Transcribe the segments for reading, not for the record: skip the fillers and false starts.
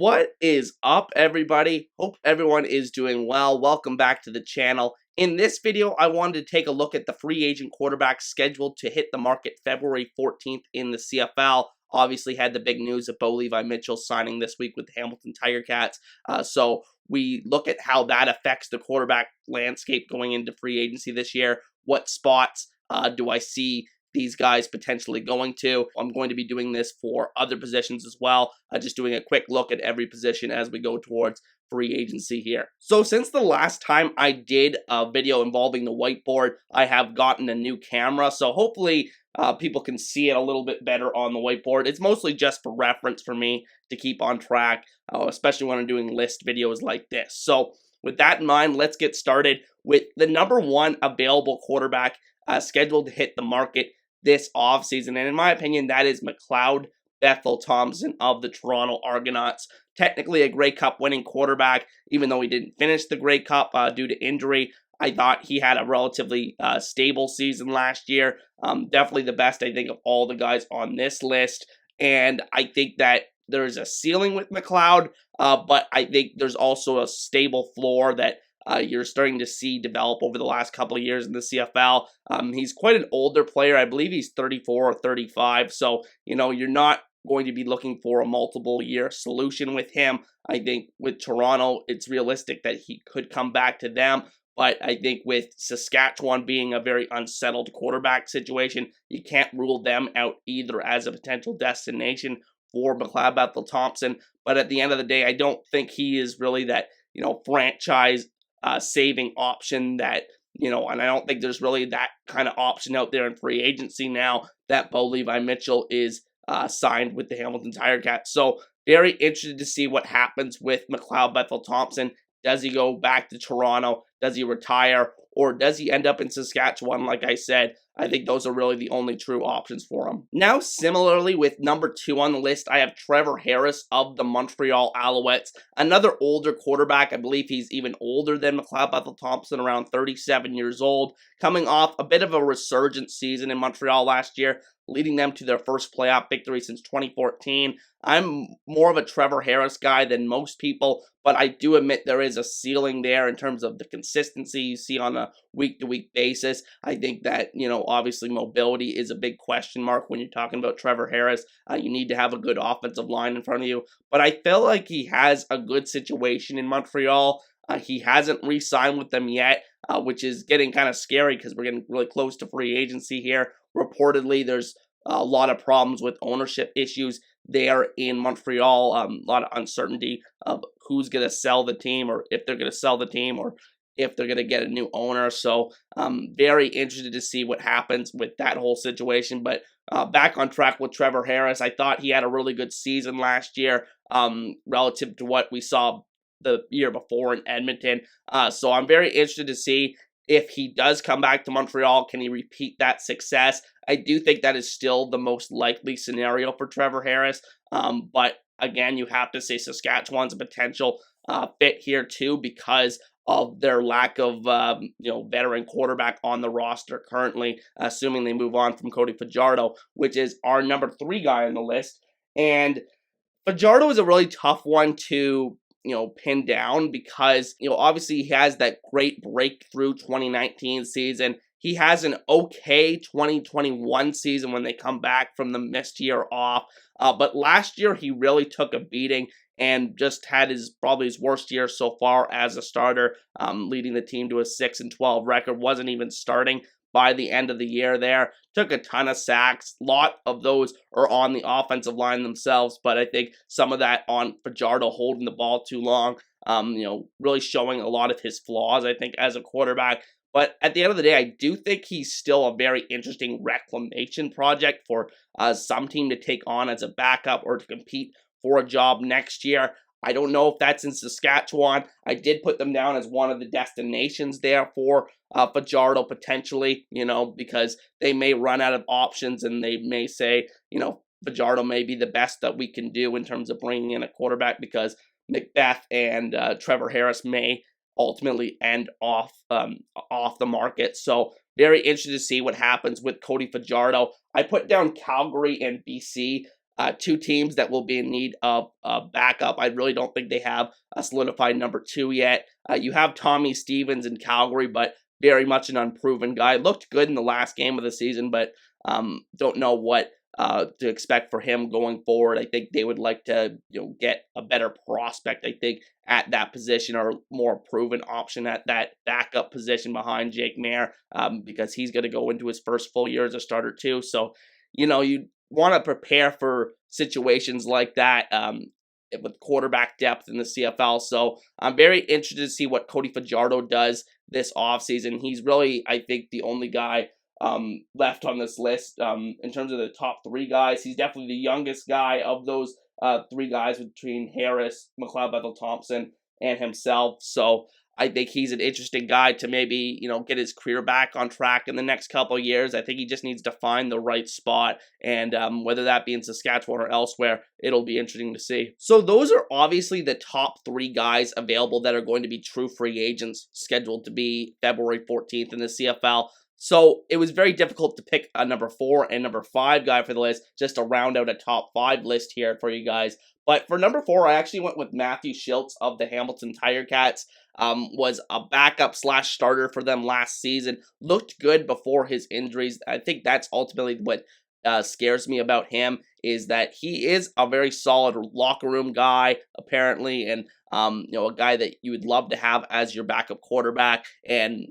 What is up, everybody? Hope everyone is doing well. Welcome back to the channel. In this video, I wanted to take a look at the free agent quarterbacks scheduled to hit the market February 14th in the CFL. Obviously had the big news of Bo Levi Mitchell signing this week with the Hamilton Tiger Cats. So we look at how that affects the quarterback landscape going into free agency this year. What spots do I see these guys potentially going to? I'm going to be doing this for other positions as well, just doing a quick look at every position as we go towards free agency here. So since the last time I did a video involving the whiteboard, I have gotten a new camera, so hopefully people can see it a little bit better on the whiteboard. It's mostly just for reference for me to keep on track, especially when I'm doing list videos like this. So with that in mind, let's get started with the number one available quarterback scheduled to hit the market this offseason, and in my opinion, that is McLeod Thompson of the Toronto Argonauts. Technically a Grey Cup winning quarterback, even though he didn't finish the Grey Cup due to injury. I thought he had a relatively stable season last year. Definitely the best, I think, of all the guys on this list, and I think that there's a ceiling with McLeod, but I think there's also a stable floor that you're starting to see develop over the last couple of years in the CFL. He's quite an older player. I believe he's 34 or 35. So, you're not going to be looking for a multiple year solution with him. I think with Toronto, it's realistic that he could come back to them. But I think with Saskatchewan being a very unsettled quarterback situation, you can't rule them out either as a potential destination for McLeod Thompson. But at the end of the day, I don't think he is really that, franchise saving option that, and I don't think there's really that kind of option out there in free agency now that Bo Levi Mitchell is signed with the Hamilton Tiger Cats. So very interested to see what happens with McLeod Thompson. Does he go back to Toronto? Does he retire? Or does he end up in Saskatchewan? Like I said, I think those are really the only true options for him. Now, similarly, with number 2 on the list, I have Trevor Harris of the Montreal Alouettes. Another older quarterback. I believe he's even older than McLeod Thompson, around 37 years old, coming off a bit of a resurgent season in Montreal last year, leading them to their first playoff victory since 2014. I'm more of a Trevor Harris guy than most people, but I do admit there is a ceiling there in terms of the consistency you see on a week-to-week basis. I think that, obviously mobility is a big question mark when you're talking about Trevor Harris. You need to have a good offensive line in front of you, but I feel like he has a good situation in Montreal. He hasn't re-signed with them yet, which is getting kind of scary because we're getting really close to free agency here. Reportedly, there's a lot of problems with ownership issues there in Montreal. A lot of uncertainty of who's going to sell the team, or if they're going to sell the team, or if they're going to get a new owner. So I'm very interested to see what happens with that whole situation. But back on track with Trevor Harris, I thought he had a really good season last year relative to what we saw the year before in Edmonton. So I'm very interested to see if he does come back to Montreal, can he repeat that success? I do think that is still the most likely scenario for Trevor Harris. But again, you have to say Saskatchewan's a potential fit here too because of their lack of veteran quarterback on the roster currently, assuming they move on from Cody Fajardo, which is our number 3 guy on the list. And Fajardo is a really tough one to pin down because, obviously he has that great breakthrough 2019 season. He has an okay 2021 season when they come back from the missed year off. But last year he really took a beating and just had probably his worst year so far as a starter, leading the team to a 6-12 record. Wasn't even starting by the end of the year there. Took a ton of sacks. A lot of those are on the offensive line themselves, but I think some of that on Fajardo holding the ball too long, really showing a lot of his flaws, I think, as a quarterback. But at the end of the day, I do think he's still a very interesting reclamation project for some team to take on as a backup or to compete for a job next year. I don't know if that's in Saskatchewan. I did put them down as one of the destinations there for Fajardo potentially, because they may run out of options and they may say, Fajardo may be the best that we can do in terms of bringing in a quarterback because Macbeth and Trevor Harris may ultimately end off the market. So very interested to see what happens with Cody Fajardo. I put down Calgary and BC two teams that will be in need of a backup. I really don't think they have a solidified number 2 yet. You have Tommy Stevens in Calgary, but very much an unproven guy. Looked good in the last game of the season, but don't know what to expect for him going forward. I think they would like to get a better prospect, I think, at that position, or more proven option at that backup position behind Jake Maier, because he's going to go into his first full year as a starter too. So, you want to prepare for situations like that with quarterback depth in the CFL. So I'm very interested to see what Cody Fajardo does this offseason. He's really, I think, the only guy left on this list in terms of the top 3 guys. He's definitely the youngest guy of those 3 guys between Harris, McLeod Thompson, and himself. So I think he's an interesting guy to maybe, get his career back on track in the next couple of years. I think he just needs to find the right spot, and whether that be in Saskatchewan or elsewhere, it'll be interesting to see. So those are obviously the top 3 guys available that are going to be true free agents, scheduled to be February 14th in the CFL. So it was very difficult to pick a number 4 and number 5 guy for the list, just to round out a top 5 list here for you guys. But for number 4, I actually went with Matthew Schultz of the Hamilton Tiger Cats. Was a backup / starter for them last season. Looked good before his injuries. I think that's ultimately what scares me about him, is that he is a very solid locker room guy, apparently, and a guy that you would love to have as your backup quarterback, and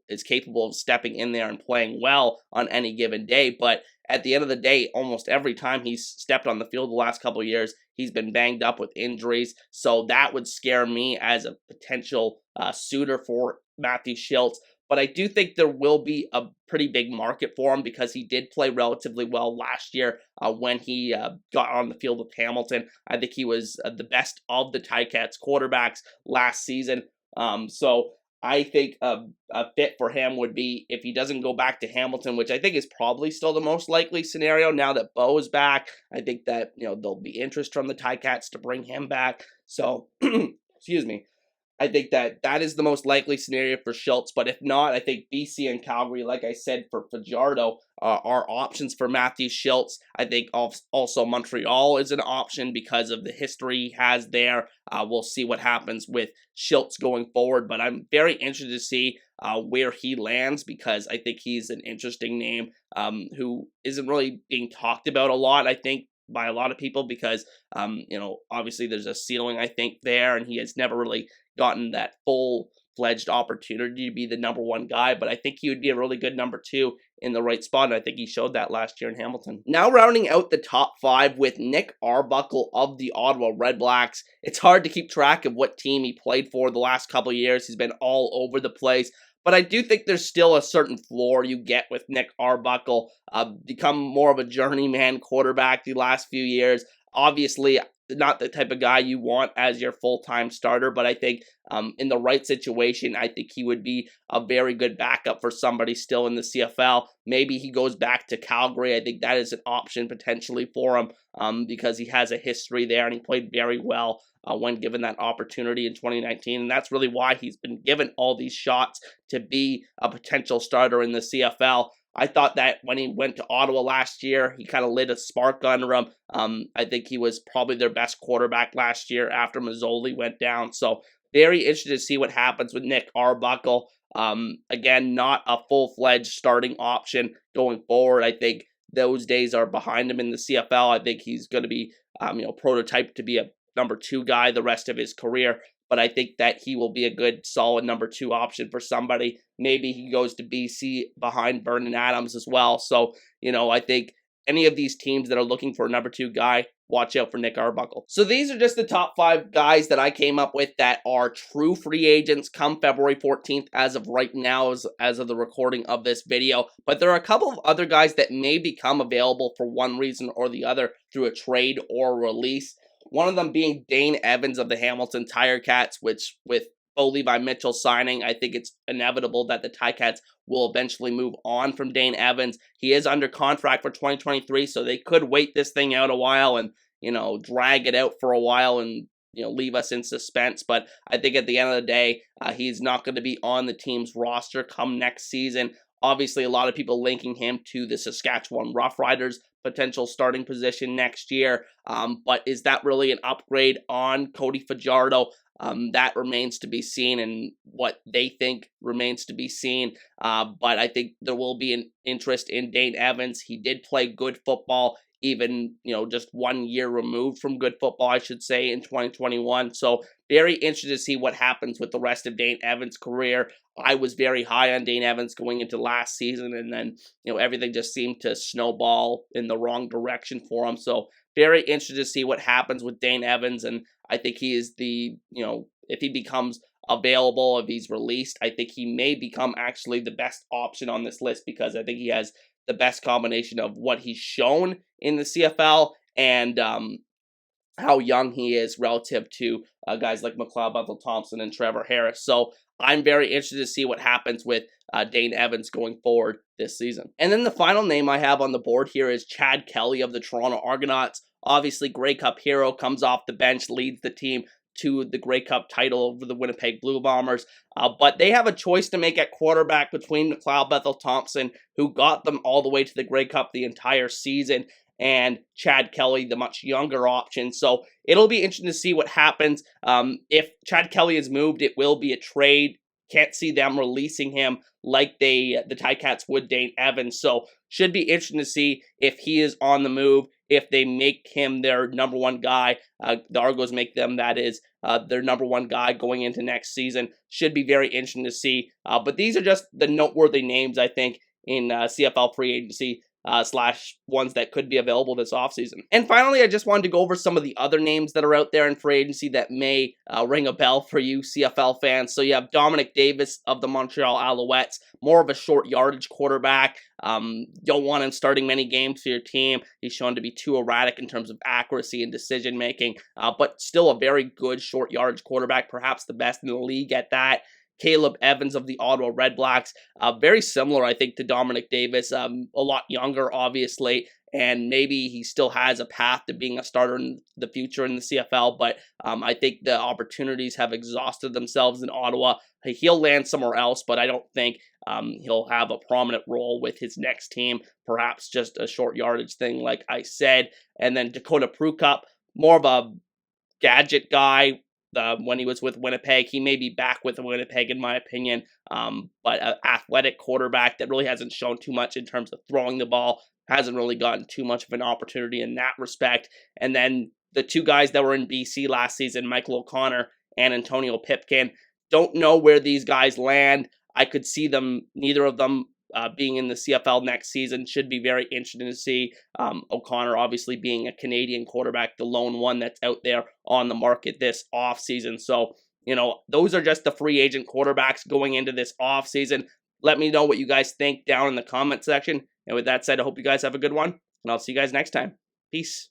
is capable of stepping in there and playing well on any given day. But at the end of the day, almost every time he's stepped on the field the last couple of years, he's been banged up with injuries. So that would scare me as a potential suitor for Matthew Schultz. But I do think there will be a pretty big market for him, because he did play relatively well last year when he got on the field with Hamilton. I think he was the best of the Ticats quarterbacks last season. So I think a fit for him would be, if he doesn't go back to Hamilton, which I think is probably still the most likely scenario now that Bo is back. I think that there'll be interest from the Ticats to bring him back. So, excuse me. I think that is the most likely scenario for Schultz. But if not, I think BC and Calgary, like I said, for Fajardo, are options for Matthew Schultz. I think also Montreal is an option because of the history he has there. We'll see what happens with Schultz going forward. But I'm very interested to see where he lands, because I think he's an interesting name who isn't really being talked about a lot, I think, by a lot of people, because obviously there's a ceiling, I think, there, and he has never really gotten that full-fledged opportunity to be the number 1 guy. But I think he would be a really good number 2 in the right spot, and I think he showed that last year in Hamilton. Now rounding out the top 5 with Nick Arbuckle of the Ottawa Redblacks. It's hard to keep track of what team he played for the last couple of years. He's been all over the place. But I do think there's still a certain floor you get with Nick Arbuckle. Become more of a journeyman quarterback the last few years. Obviously, not the type of guy you want as your full-time starter, but I think in the right situation, I think he would be a very good backup for somebody still in the CFL. Maybe he goes back to Calgary. I think that is an option potentially for him because he has a history there, and he played very well when given that opportunity in 2019, and that's really why he's been given all these shots to be a potential starter in the CFL. I thought that when he went to Ottawa last year, he kind of lit a spark under him. I think he was probably their best quarterback last year after Mazzoli went down. So very interested to see what happens with Nick Arbuckle. Again, not a full-fledged starting option going forward. I think those days are behind him in the CFL. I think he's going to be, prototyped to be a number 2 guy the rest of his career. But I think that he will be a good, solid number 2 option for somebody. Maybe he goes to BC behind Vernon Adams as well. So, I think any of these teams that are looking for a number 2 guy, watch out for Nick Arbuckle. So these are just the top 5 guys that I came up with that are true free agents come February 14th as of right now, as of the recording of this video. But there are a couple of other guys that may become available for one reason or the other through a trade or release. One of them being Dane Evans of the Hamilton Tiger Cats, which with Bo Levi Mitchell signing, I think it's inevitable that the Ticats will eventually move on from Dane Evans. He is under contract for 2023, so they could wait this thing out a while and, drag it out for a while and, leave us in suspense. But I think at the end of the day, he's not going to be on the team's roster come next season. Obviously, a lot of people linking him to the Saskatchewan Roughriders potential starting position next year. But is that really an upgrade on Cody Fajardo? That remains to be seen, and what they think remains to be seen. But I think there will be an interest in Dane Evans. He did play good football, even, just 1 year removed from good football, I should say, in 2021. So very interested to see what happens with the rest of Dane Evans' career. I was very high on Dane Evans going into last season, and then, everything just seemed to snowball in the wrong direction for him. So very interested to see what happens with Dane Evans, and I think he is if he becomes available, if he's released, I think he may become actually the best option on this list, because I think he has the best combination of what he's shown in the CFL and how young he is relative to guys like McLeod Thompson and Trevor Harris. So I'm very interested to see what happens with Dane Evans going forward this season. And then the final name I have on the board here is Chad Kelly of the Toronto Argonauts. Obviously, Grey Cup hero, comes off the bench, leads the team to the Grey Cup title over the Winnipeg Blue Bombers. But they have a choice to make at quarterback between McLeod Thompson, who got them all the way to the Grey Cup the entire season, and Chad Kelly, the much younger option. So it'll be interesting to see what happens. If Chad Kelly is moved, it will be a trade. Can't see them releasing him like the Ticats would Dane Evans. So should be interesting to see if he is on the move, if they make him their number one guy. The Argos make them, that is, their number one guy going into next season. Should be very interesting to see. But these are just the noteworthy names, I think, in CFL free agency slash ones that could be available this offseason. And finally, I just wanted to go over some of the other names that are out there in free agency that may ring a bell for you CFL fans. So you have Dominic Davis of the Montreal Alouettes, more of a short yardage quarterback. Don't want him starting many games for your team. He's shown to be too erratic in terms of accuracy and decision making, but still a very good short yardage quarterback, perhaps the best in the league at that. Caleb Evans of the Ottawa Redblacks, very similar, I think, to Dominic Davis, a lot younger, obviously, and maybe he still has a path to being a starter in the future in the CFL, but I think the opportunities have exhausted themselves in Ottawa. He'll land somewhere else, but I don't think he'll have a prominent role with his next team, perhaps just a short yardage thing, like I said. And then Dakota Prukop, more of a gadget guy. When he was with Winnipeg, he may be back with Winnipeg in my opinion, but an athletic quarterback that really hasn't shown too much in terms of throwing the ball, hasn't really gotten too much of an opportunity in that respect. And then the two guys that were in BC last season, Michael O'Connor and Antonio Pipkin, don't know where these guys land. I could see them, neither of them, being in the CFL next season. Should be very interesting to see. O'Connor obviously being a Canadian quarterback, the lone one that's out there on the market this offseason. So, those are just the free agent quarterbacks going into this offseason. Let me know what you guys think down in the comment section. And with that said, I hope you guys have a good one, and I'll see you guys next time. Peace.